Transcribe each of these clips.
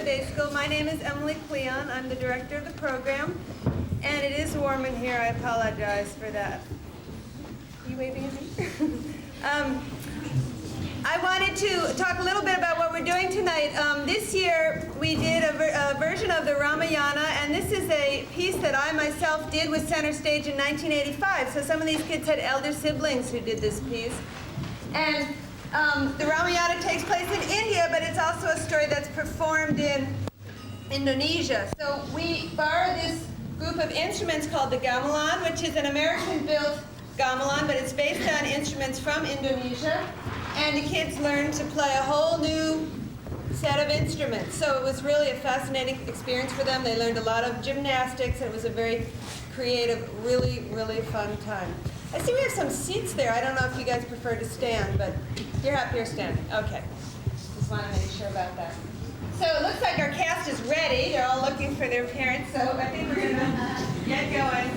Sunday School. My name is Emily Cleon. I'm the director of the program. And it is warm in here. I apologize for that. Are you waving at me? I wanted to talk a little bit about what we're doing tonight. This year we did a version of the Ramayana, and this is a piece that I myself did with Center Stage in 1985. So some of these kids had elder siblings who did this piece. And the Ramayana takes place in India, but it's also a story that's performed in Indonesia. So we borrowed this group of instruments called the gamelan, which is an American-built gamelan, but it's based on instruments from Indonesia. And the kids learned to play a whole new set of instruments. So it was really a fascinating experience for them. They learned a lot of gymnastics, and it was a very creative, really, really fun time. I see we have some seats there. I don't know if you guys prefer to stand, but you're happier standing. Okay. Just want to make sure about that. So it looks like our cast is ready. They're all looking for their parents, so I think we're going to get going.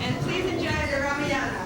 And please enjoy the Ramayana.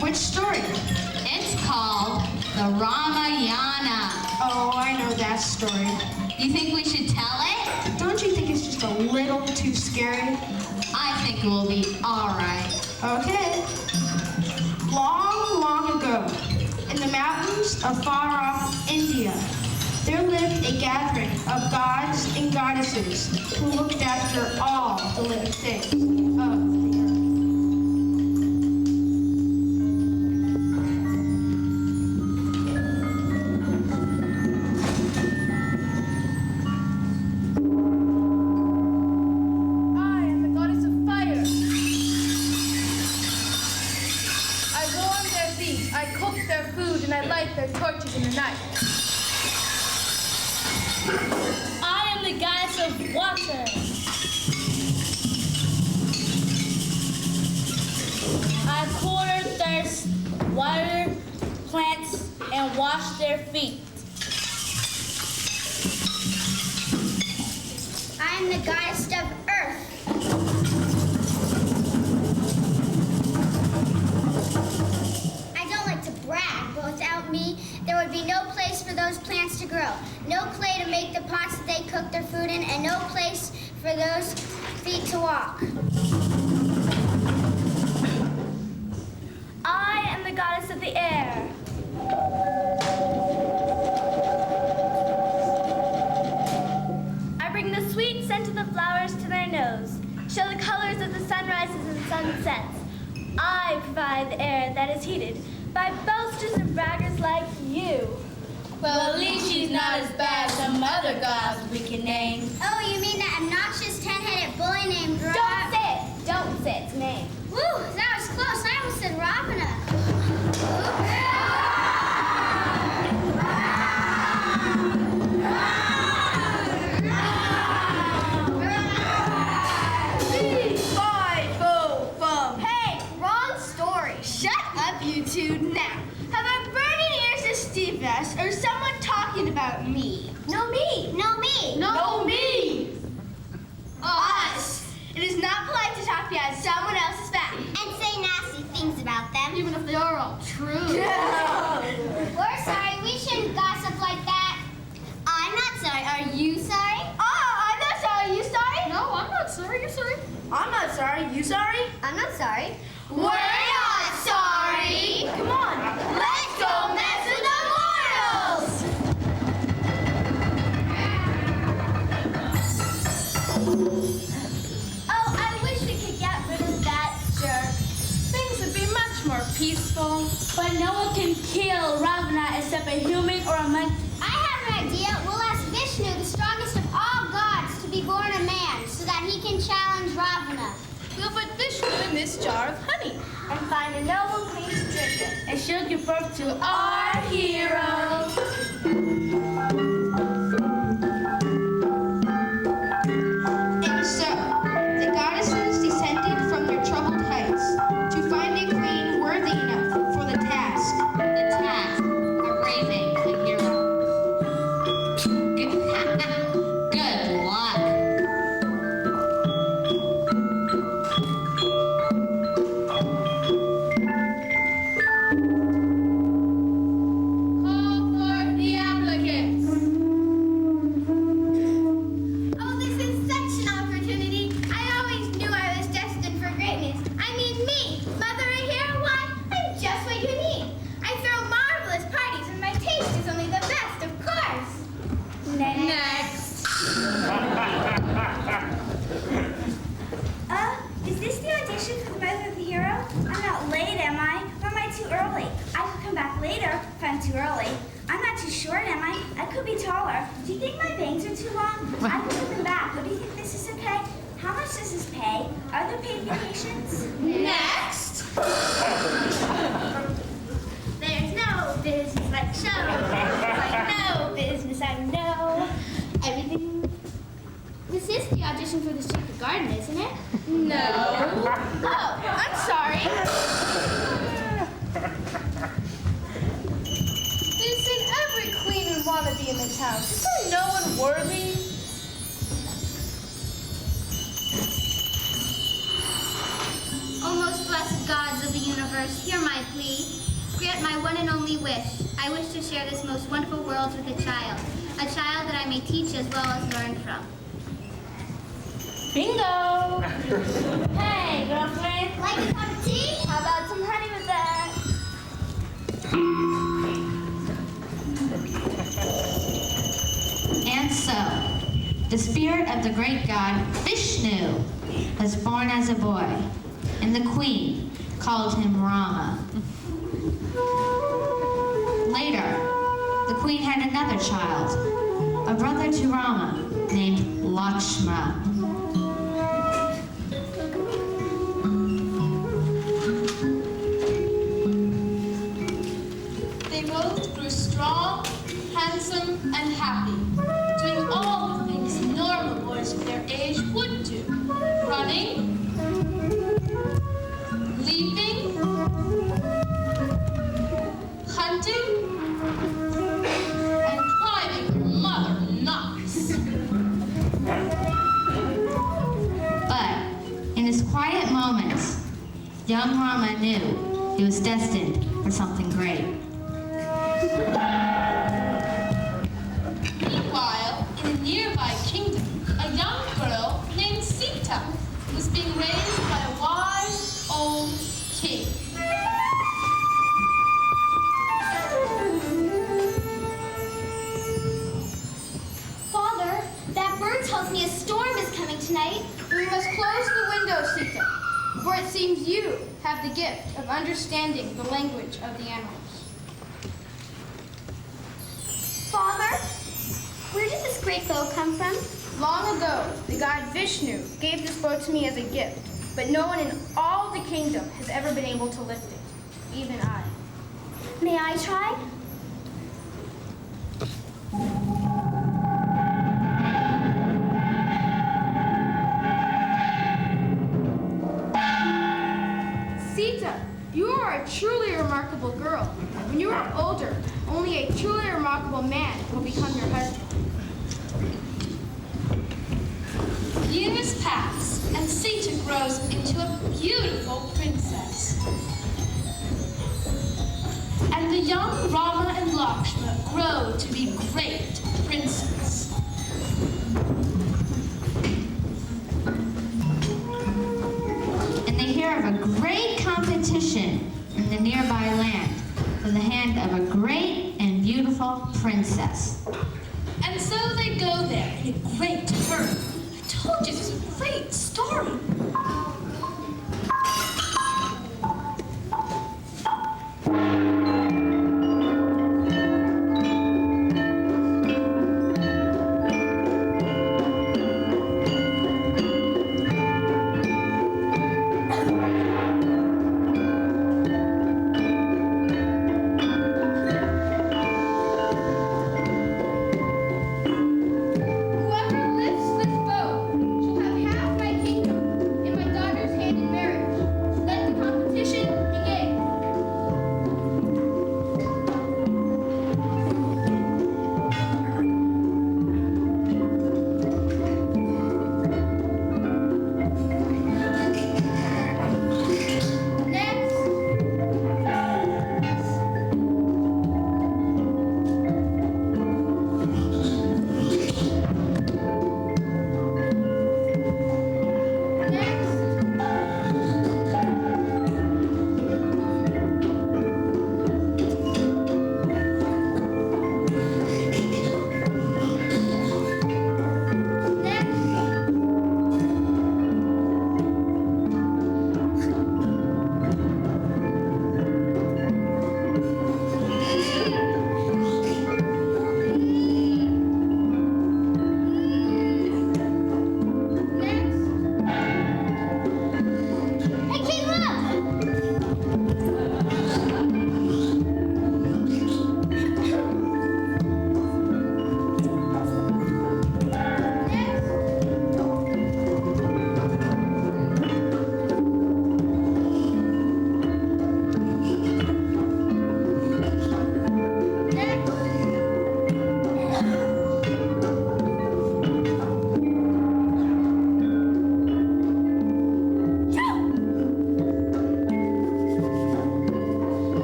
Which story? It's called the Ramayana. Oh, I know that story. You think we should tell it? Don't you think it's just a little too scary? I think it will be all right. Okay. Long, long ago, in the mountains of far-off India, there lived a gathering of gods and goddesses who looked after all the living things of the earth. Torches in the night. I am the goddess of water. I cool their thirst, water plants, and wash their feet. am the goddess of earth. I don't like to brag, but without me, there would be no place for those plants to grow, no clay to make the pots that they cook their food in, and no place for those feet to walk. I am the goddess of the air. I bring the sweet scent of the flowers to their nose, show the colors of the sunrises and sunsets. I provide the air that is heated by boasters and braggers like you. Well, at least she's not as bad as some other gods we can name. Oh, you mean that obnoxious 10-headed bully named Rob? Don't say it. Don't say its name. Woo, that was close. I almost said Ravana. Hey, wrong story. Shut up, you two, now. Have I burning ears to Steve S, or someone talking about me? No, me. No, me. No, me! Us! It is not polite to talk behind someone else's back. And say nasty things about them. Even if they are all true. We're sorry. We shouldn't gossip like that. I'm not sorry. Are you sorry? I'm not sorry. You sorry? No, I'm not sorry. You're sorry. I'm not sorry. You sorry? I'm not sorry. We're not sorry. Come on. Let's go mess with the mortals. Oh, I wish we could get rid of that jerk. Things would be much more peaceful. But no one can kill Ravana except a human or a monkey. I have an idea. We'll ask Vishnu, the strongest of all gods, to be born a man so that he can challenge Ravana. We'll put Vishnu in this jar of honey and find a noble queen to drink it. And she'll give birth to our hero. And so, the goddesses descended from their troubled heights to find a queen worthy enough for the task. The task of raising a hero. Good luck. Call for the applicants. Oh, this is such an opportunity. I always knew I was destined for greatness. I mean, me, mother a hero, why? I'm just what you need. I throw marvelous parties and my taste is only the best, of course. Next. Is this the audition for the Mother of the Hero? I'm not late, am I? Or am I too early? I could come back later if I'm too early. I'm not too short, am I? I could be taller. Do you think my bangs are too long? I can put them back, but do you think this is okay? How much does this pay? Are there paid vacations? Next. There's no business like show. There's like no business I know. Everything. This is the audition for the Secret Garden, isn't it? No. Oh, I'm sorry. Isn't every queen would want to be in the town? Is there no one worthy? O most blessed gods of the universe, hear my plea. Grant my one and only wish. I wish to share this most wonderful world with a child that I may teach as well as learn from. Bingo! Hey, girlfriend. Like a cup of tea? How about some honey with that? And so, the spirit of the great god Vishnu was born as a boy, and the queen called him Rama. Later, the queen had another child, a brother to Rama, named Lakshmana. They both grew strong, handsome, and happy, doing all the things normal boys of their age would do. Running, leaping, hunting, and climbing where mother knocks. young Rama knew he was destined for something great. Meanwhile, in a nearby kingdom, a young girl named Sita was being raised by a wise old king. Father, that bird tells me a storm is coming tonight. We must close the window, Sita, for it seems you have the gift of understanding the language of the animals. Father, where did this great bow come from? Long ago, the god Vishnu gave this bow to me as a gift, but no one in all the kingdom has ever been able to lift it, even I. May I try? Sita, you are a truly remarkable girl. When you are older, only a truly remarkable man will become your husband. Years pass, and Sita grows into a beautiful princess. And the young Rama and Lakshma grow to be great princes. And they hear of a great competition in the nearby land for the hand of a great and beautiful princess. And so they go there in a great hurry. I told you this was a great story. Whoever lifts this bow shall have half my kingdom and my daughter's hand in marriage. Let the competition begin. Next. Next. Next. Next. Hey, King, look!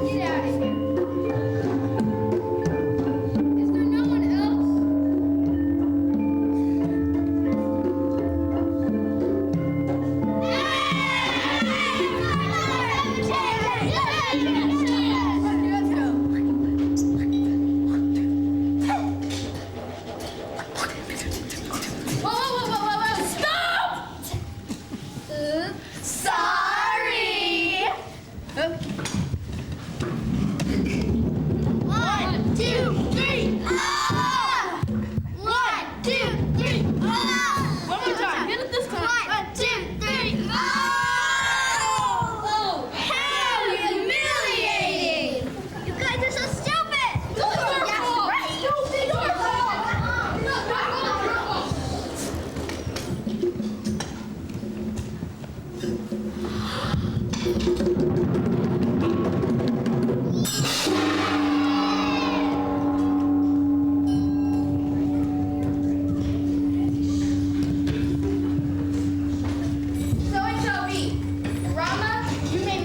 Get out of here. Is there no one else? Whoa, whoa, whoa, whoa, whoa, stop! Sorry! One, two, three. Ah! 1, 2, 3. Ah! One more time. Hit it this time. 1, 2, 3. Ah! Oh, How humiliating! You guys are so stupid! Yes, right. So it shall be. Rama, you may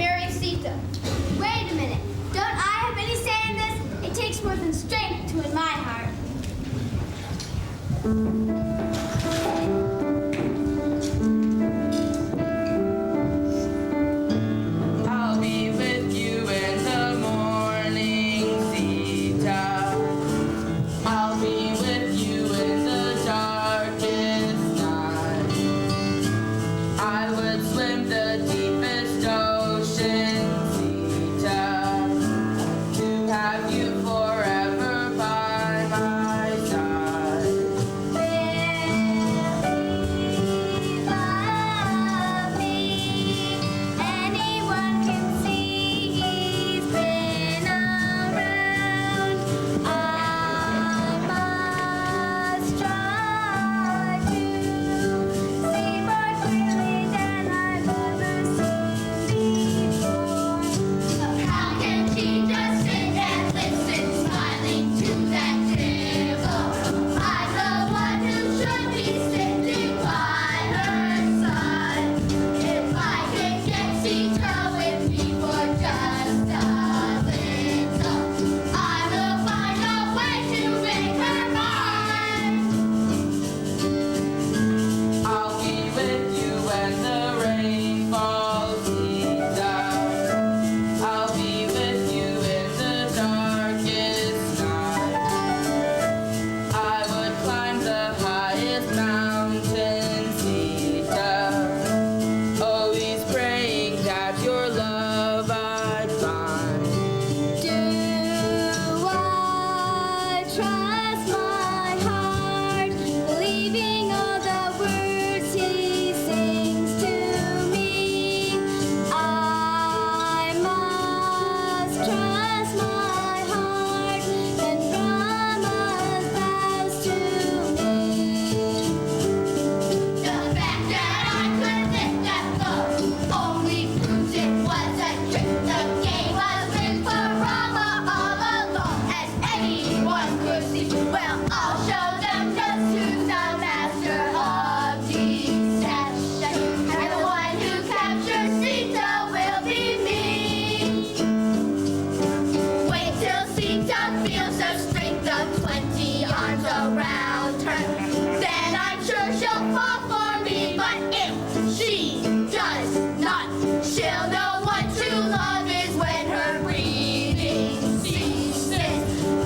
know what true love is when her breathing ceases.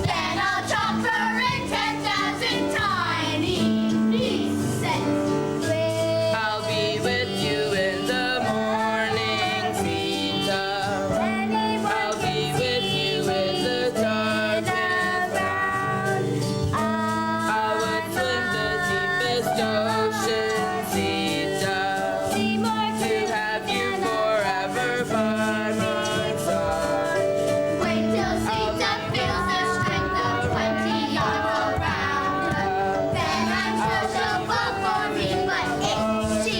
Then I'll chop her in 10,000 tiny pieces. I'll be with you in the morning, Sita. I'll be with you in the darkest night. I would swim the deepest ocean, Sita, to have you forever by my side. Wait till Sita feels the strength of 20 arms around her. Then I'm sure she'll fall for me, but if she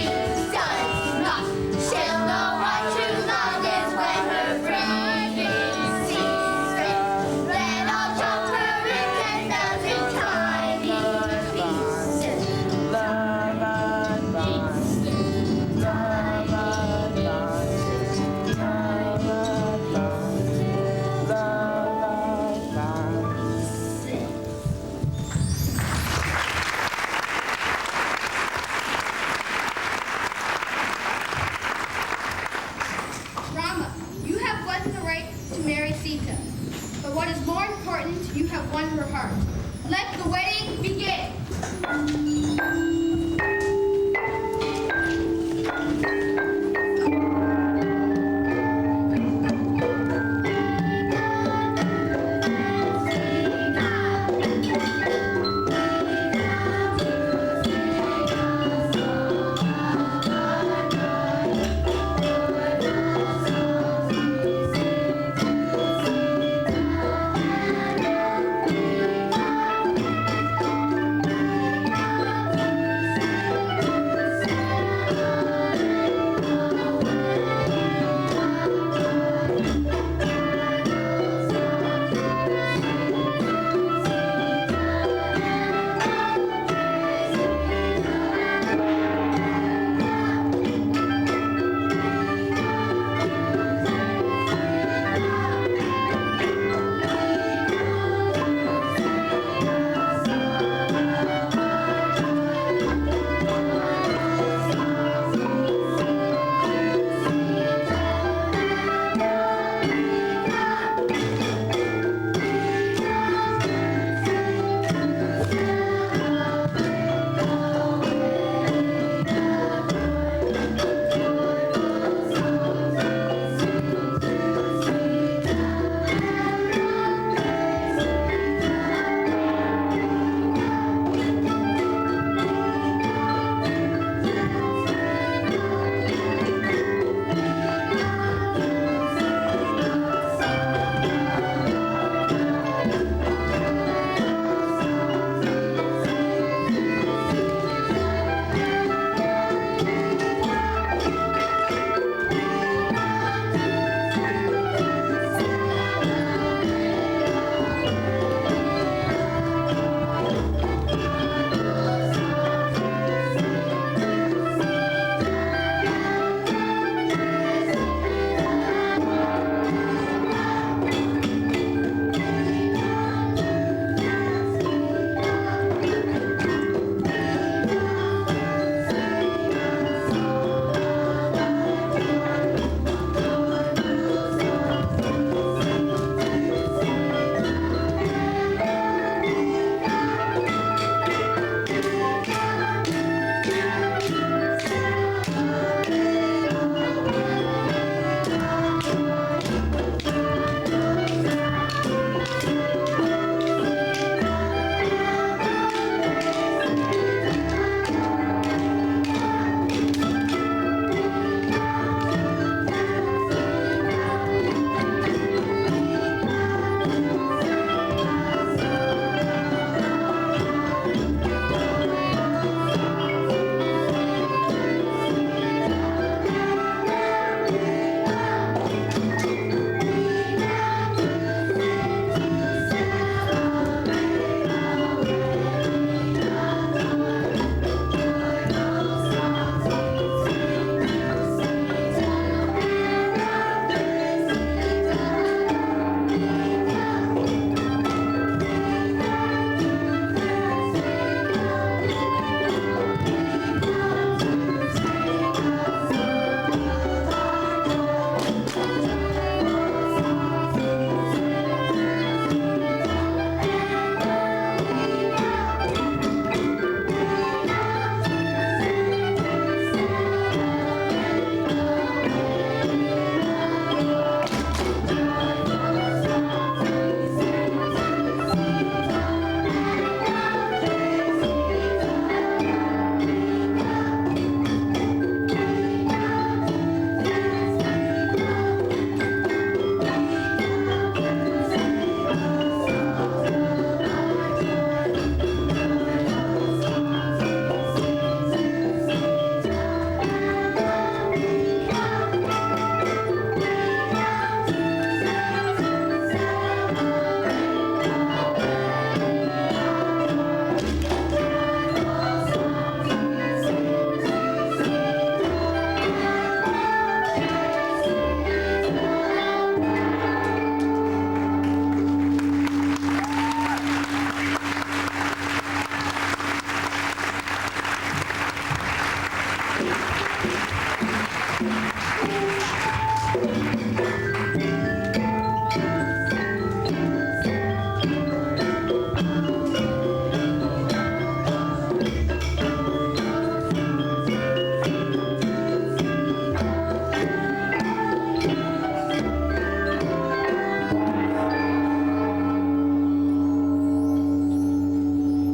does not, she'll know what true love is when her breathing ceases. Then I'll chop her in 10,000 tiny pieces. Love and bond. Love and bond. Love and bond. Love and Rama, you have won the right to marry Sita. But what is more important, you have won her heart. Let the wedding begin.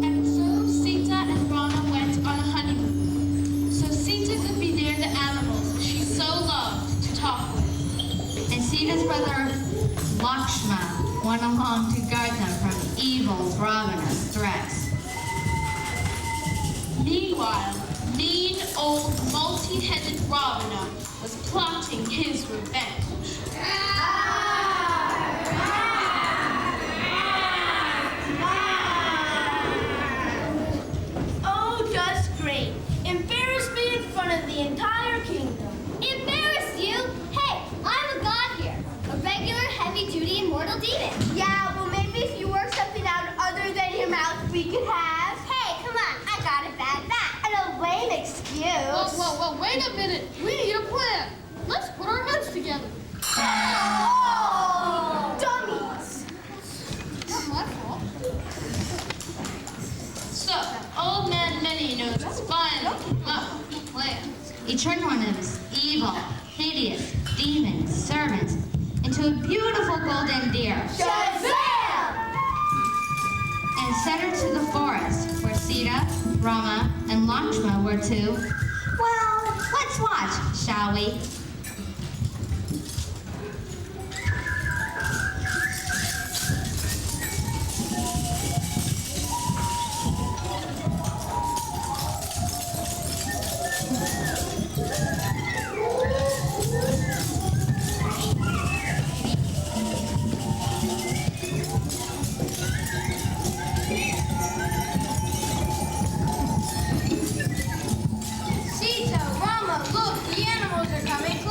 And so Sita and Rama went on a honeymoon, so Sita could be near the animals she so loved to talk with. And Sita's brother Lakshma went along to guard them from evil Ravana's threats. Meanwhile, mean old multi-headed Ravana was plotting his revenge. Oh, just great. Embarrass me in front of the entire kingdom. Embarrass you? Hey, I'm a god here. A regular, heavy-duty, immortal demon. Yeah, well, maybe if you work something out other than your mouth, we could have. Hey, come on, I got a bad back. And a lame excuse. Whoa, wait a minute. We need a plan. Let's put our heads together. Oh, dummies. Not my fault. So, old man Many knows his finally come up with a plan. He turned one of his evil, hideous demon servants into a beautiful golden deer Shazam! and sent her to the forest where Sita, Rama, and Lakshma were to, well, let's watch, shall we? Sita, Rama, look, the animals are coming.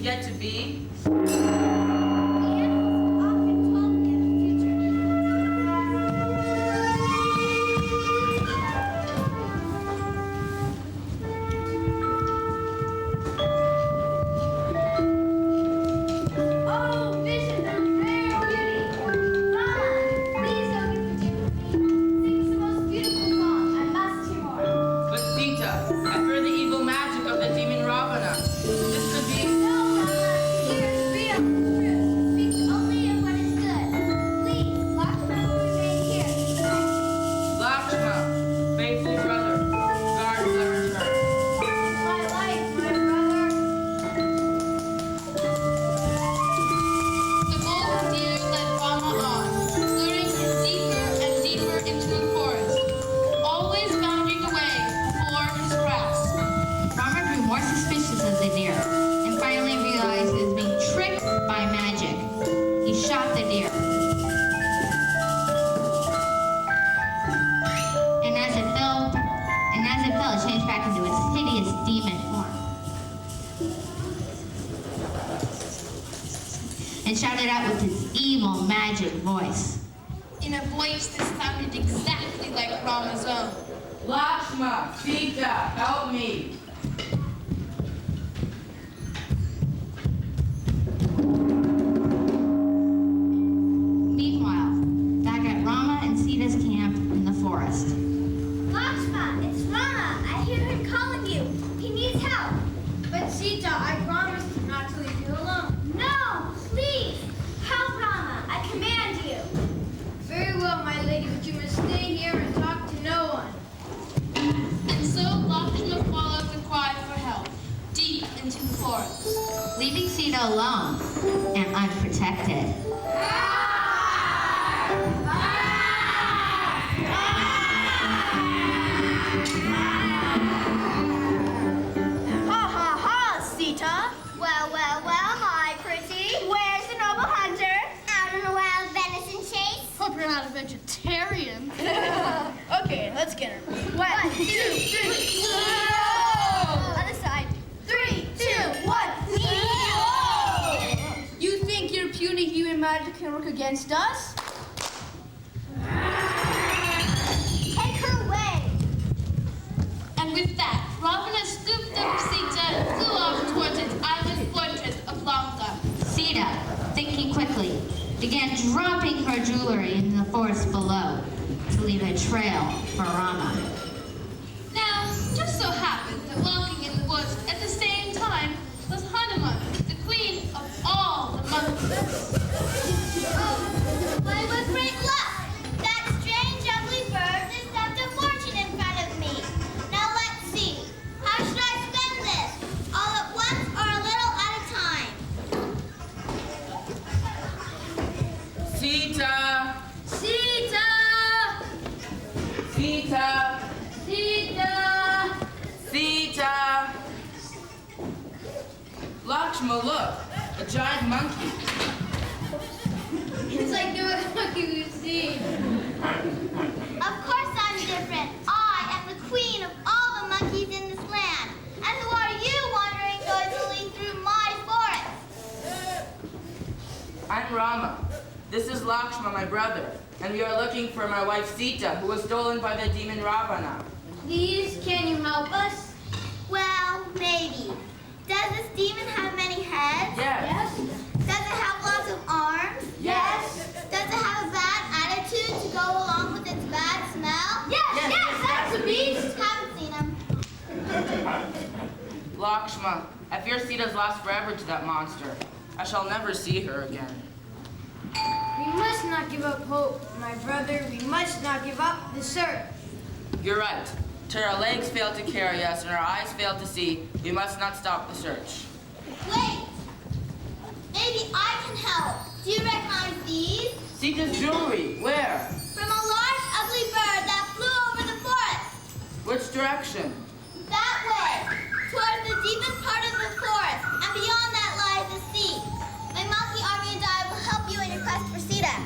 yet to be? Oh, vision of rare beauty. Mama, please don't get the deer with me. Sing the most beautiful song. I must hear more. But Sita, I fear the evil magic of the demon Ravana. This could be... No, Mama. Here is real, true. Speaks only of what is good. Please, Lakshmana will remain here. Lakshma, faithful brother, guard the return. My life, my brother. The golden deer led Rama on, luring him deeper and deeper into the forest, always bounding away before his grasp. Rama grew more suspicious of the deer and finally realized he was being tricked by magic. He shot the deer. And as it fell, it changed back into its hideous demon form. And shouted out with his evil magic voice. In a voice that sounded exactly like Rama's own. Lakshma, Sita, help me. Meanwhile, back at Rama and Sita's camp in the forest. Lakshma, it's Rama. I hear him calling you. He needs help. But Sita, I promise not to leave you alone. No, please. Help Rama. I command you. Very well, my lady, but you must stay here and talk to no one. And so Lakshma followed the cry for help, deep into the forest. Leaving Sita alone and unprotected. Ha ha ha, Sita. Well, my pretty. Where's the noble hunter? Out on a wild venison chase. Hope you're not a vegetarian. Okay, let's get her. 1, 2, 3. Other side. 3, 2, 1. You think your puny human magic can work against us? Take her away. And with that, Ravana scooped up Sita and flew off towards its island fortress of Lanka. Sita, thinking quickly, began dropping her jewelry in the forest below to leave a trail for Rama. Now, just so happened that walking in the woods at the same time was Hanuman, the queen of all the monkeys. Oh, but with great luck. That strange, ugly bird just stepped a fortune in front of me. Now let's see. How should I spend this? All at once or a little at a time? Sita, Sita! Sita, Sita! Sita. Lakshma, look, a giant monkey. It's like no other monkey we've seen. Of course I'm different. I am the queen of all the monkeys in this land. And who are you wandering noisily through my forest? I'm Rama. This is Lakshma, my brother, and we are looking for my wife Sita, who was stolen by the demon Ravana. Please, can you help us? Well, maybe. Does this demon have many heads? Yes. Does it have lots of arms? Yes. Does it have a bad attitude to go along with its bad smell? Yes, that's a beast. Haven't seen him. Lakshma, I fear Sita's lost forever to that monster. I shall never see her again. We must not give up hope, my brother. We must not give up the search. You're right. Till our legs fail to carry us and our eyes fail to see, we must not stop the search. Wait. Maybe I can help. Do you recognize these? Sita's jewelry, where? From a large, ugly bird that flew over the forest. Which direction? That way. Towards the deepest part of the forest. And beyond that lies the sea. My monkey army and I will help you in your quest for Sita.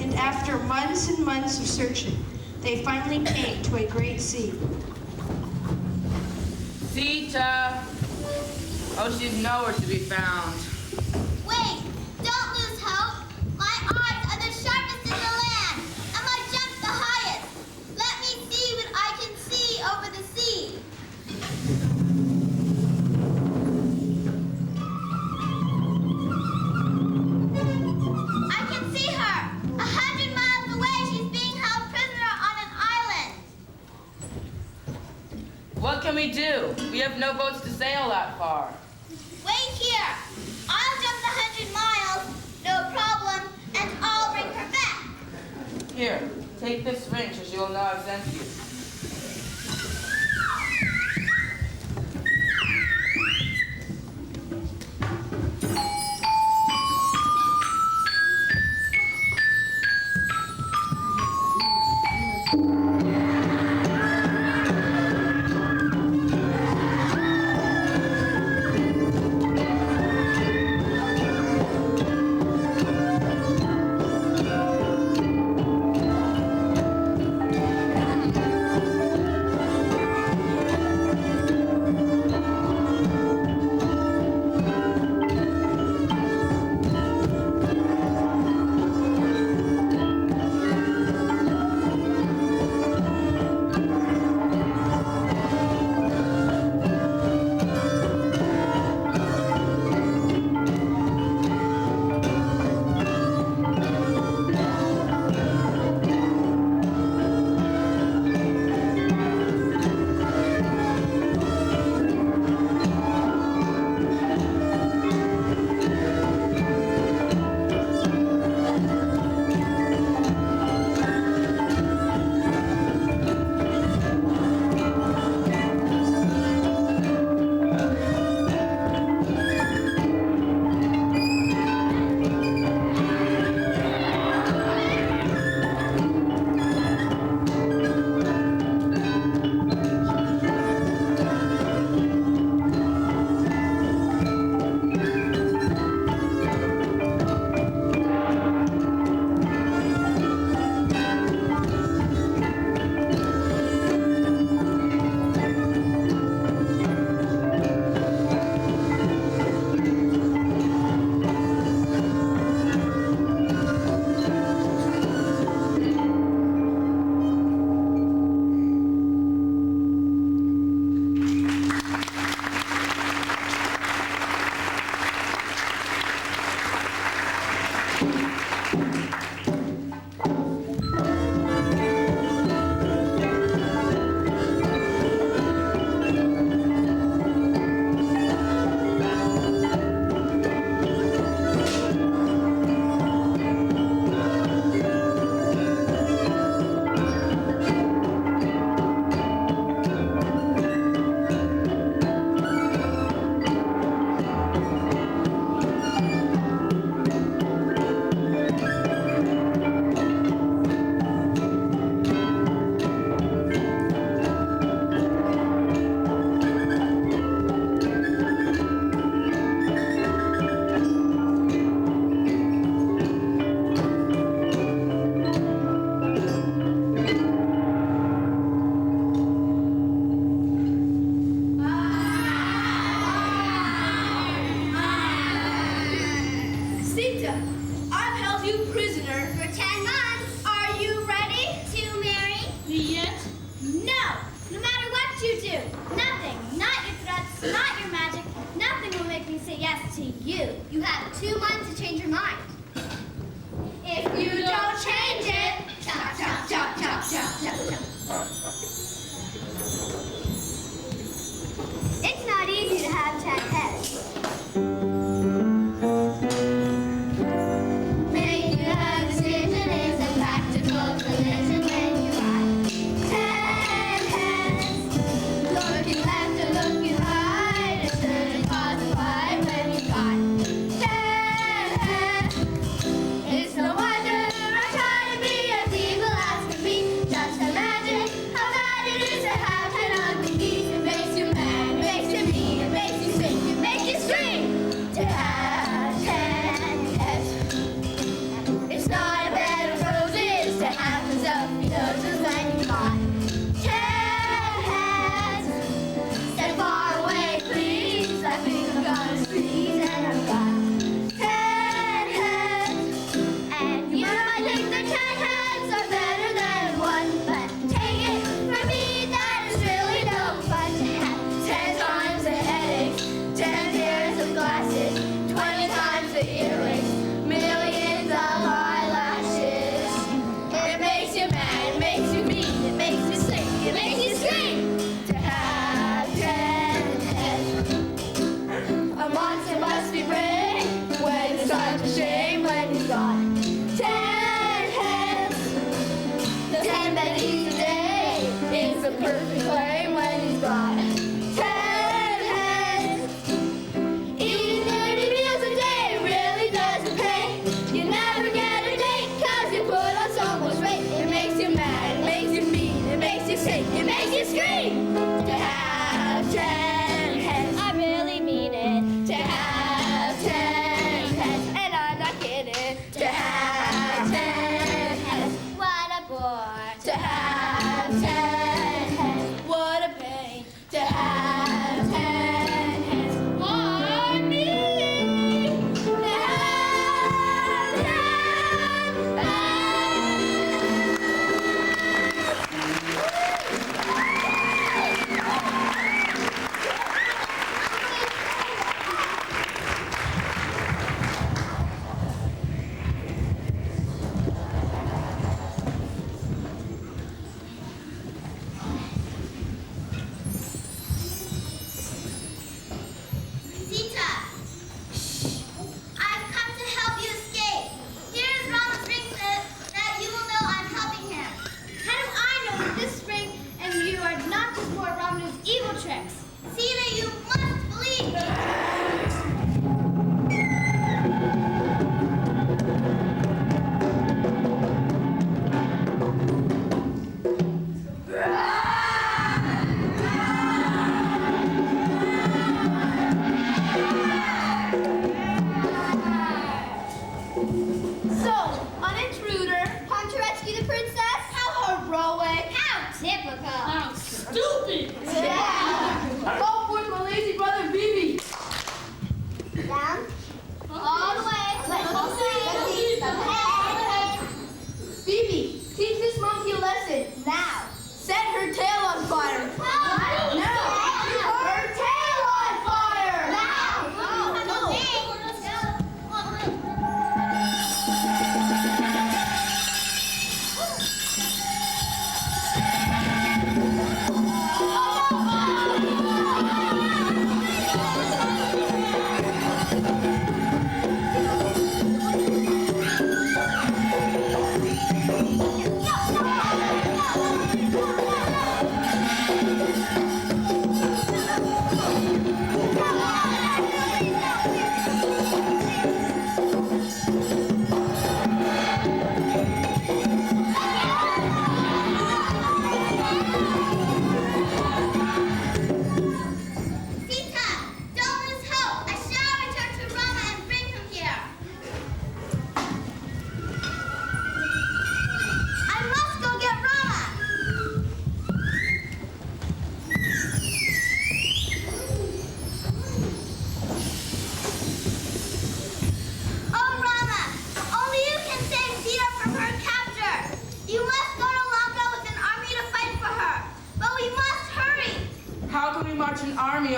And after months and months of searching, they finally came to a great sea. Sita! Oh, she's nowhere to be found. Wait, don't lose hope. My eyes are the sharpest in the land, and my jump's the highest. Let me see what I can see over the sea. I can see her. 100 miles away, she's being held prisoner on an island. What can we do? We have no boats to sail that far. Wait here. I'll jump the 100 miles, no problem, and I'll bring her back. Here, take this ring so she will know I've sent you.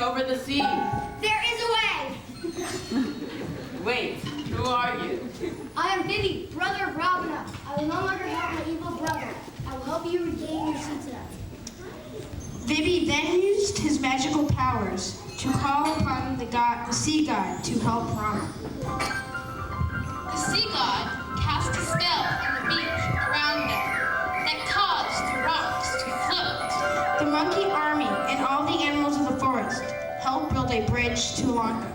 over the sea. There is a way. Wait, who are you? I am Vivi, brother of Ravana. I will no longer help my evil brother. I will help you regain your Sita. Vivi then used his magical powers to call upon the sea god to help Rama. The sea god cast a spell on the beach around them that caused the rocks to float. The monkey army and all the animals of the forest helped build a bridge to Lanka.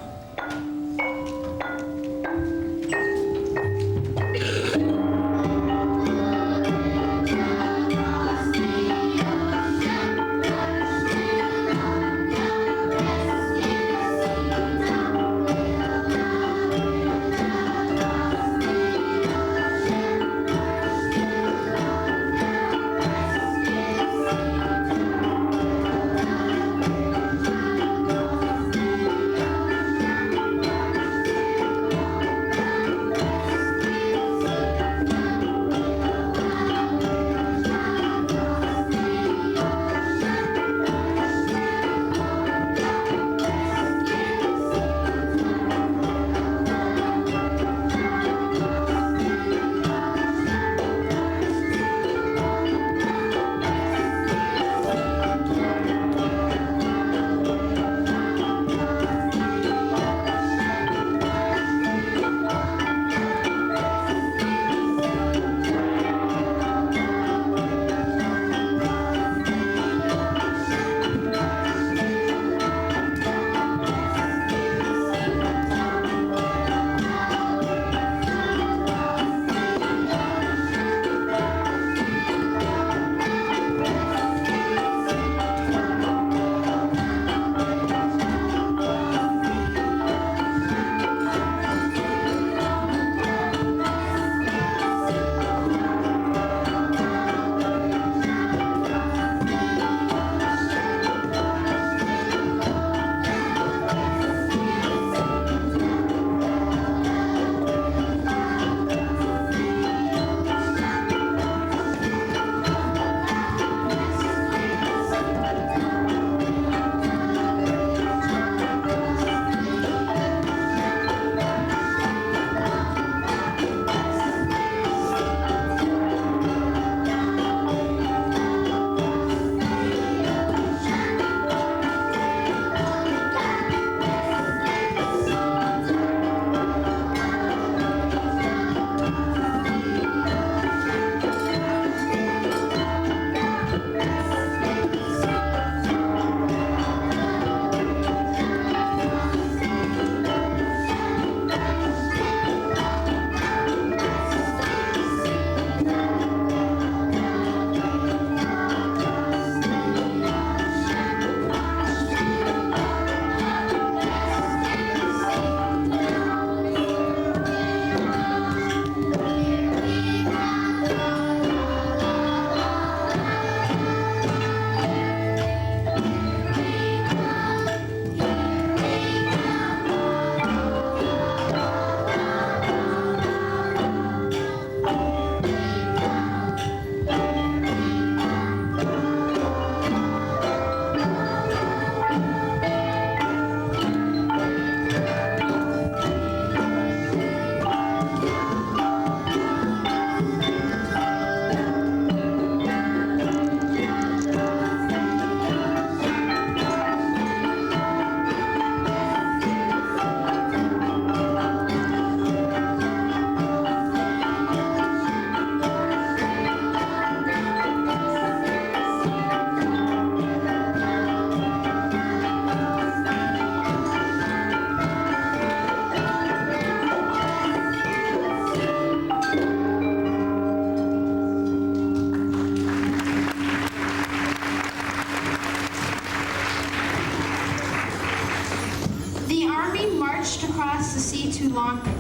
To Lanka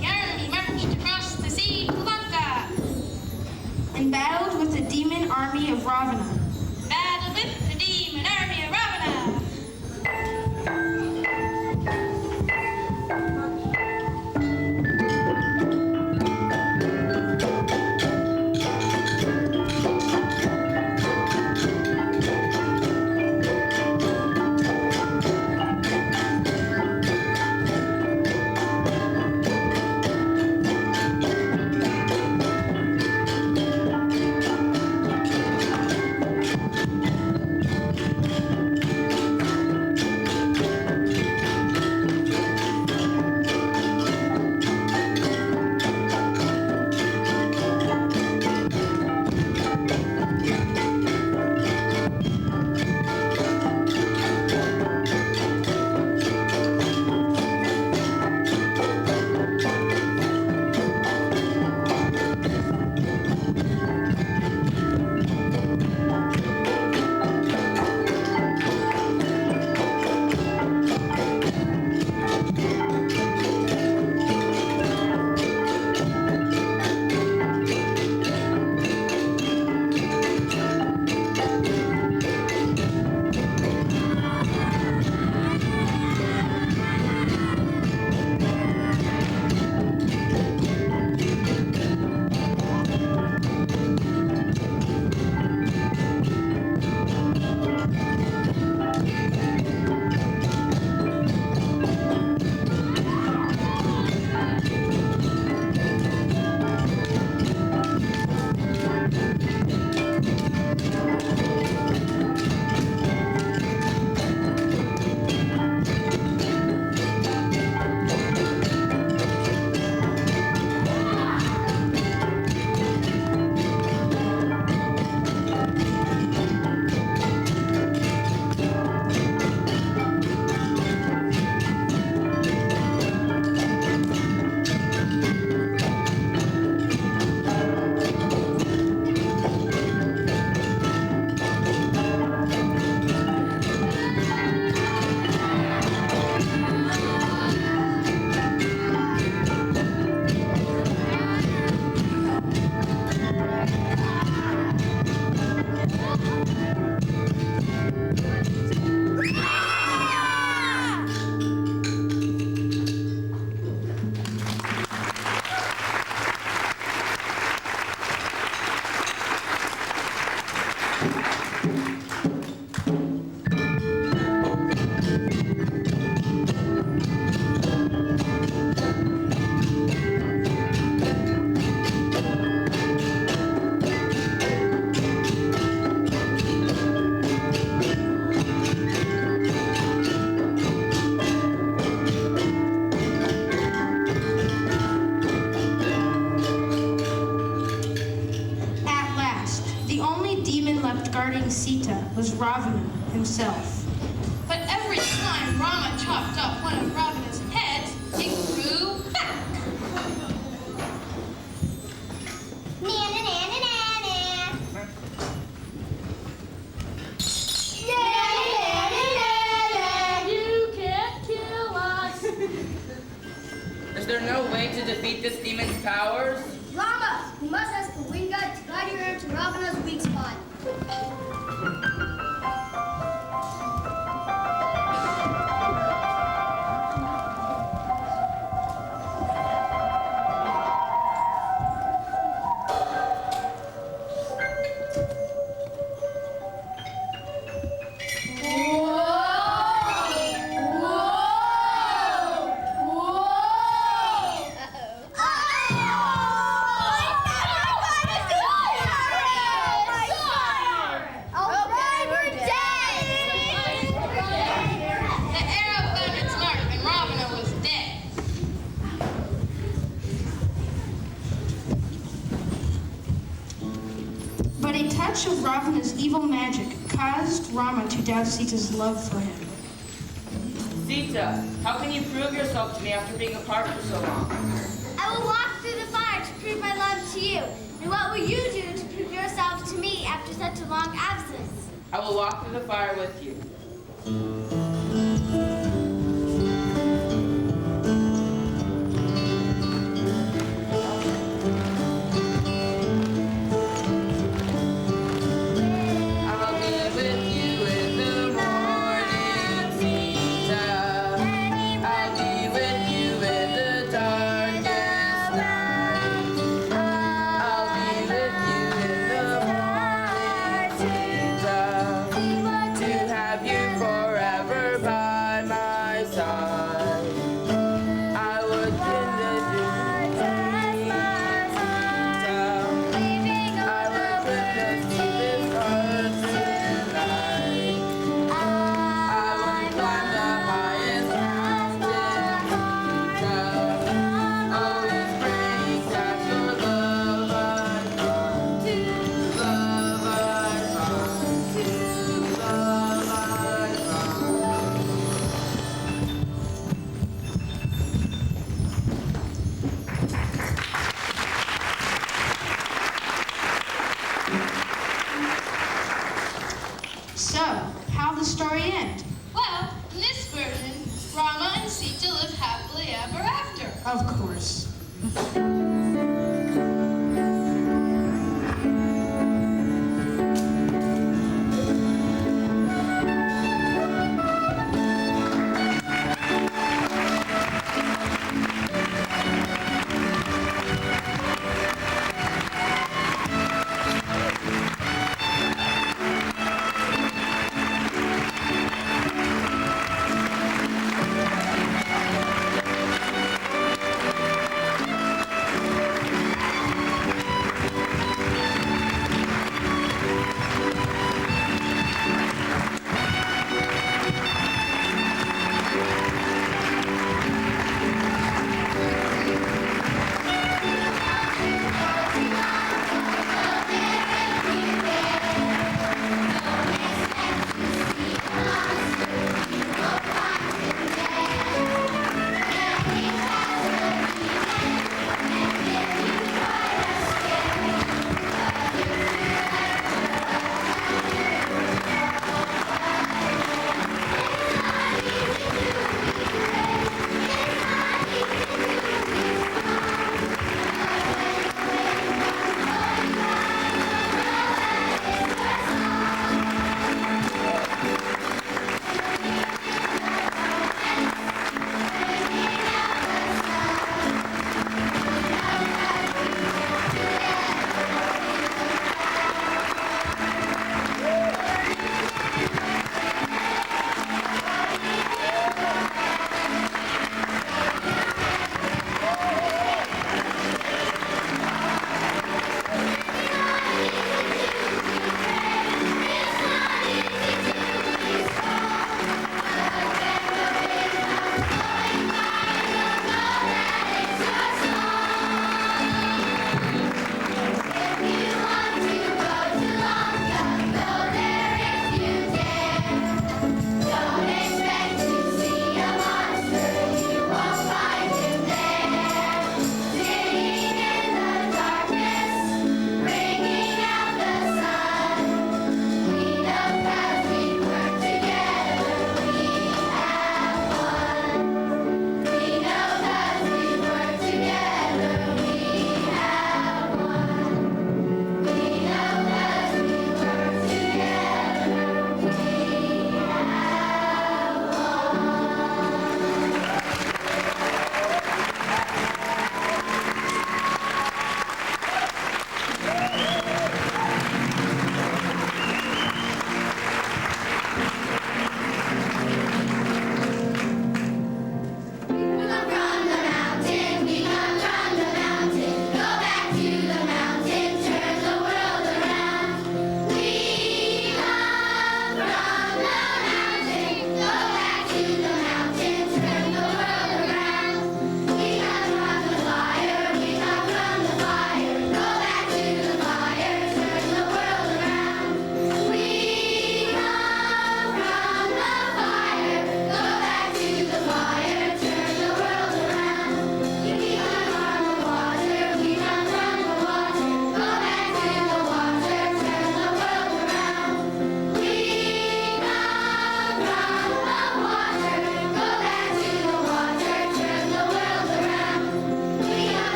The army marched across the sea to Lanka. and battled with the demon army of Ravana. Battled with the demon army of Ravana. guarding Sita was Ravana himself. But every time Rama chopped off one of Ravana's heads, it grew back. You can't kill us. Is there no way to defeat this demon's powers? Rama, you must ask the winged god to guide your arrow to Ravana's weak spot. The arrow found its mark and Ravana was dead. But a touch of Ravana's evil magic caused Rama to doubt Sita's love for him. Sita, how can you prove yourself to me after being apart for so long? I will walk through the fire to prove my love to you. And what will you do to prove yourself to me after such a long absence? I will walk through the fire with you. I'll be with you in the morning, Sita. I'll be with you in the darkest night. I'll be with you in the morning, Sita. To have you forever by my side. I would win the dream, Sita. I would win the deepest heart tonight. I would climb the highest mountain, Sita. Always praying that your love I find, love I find, love I find. So, how'd the story end? Well, in this version, Rama and Sita live happily ever after. Of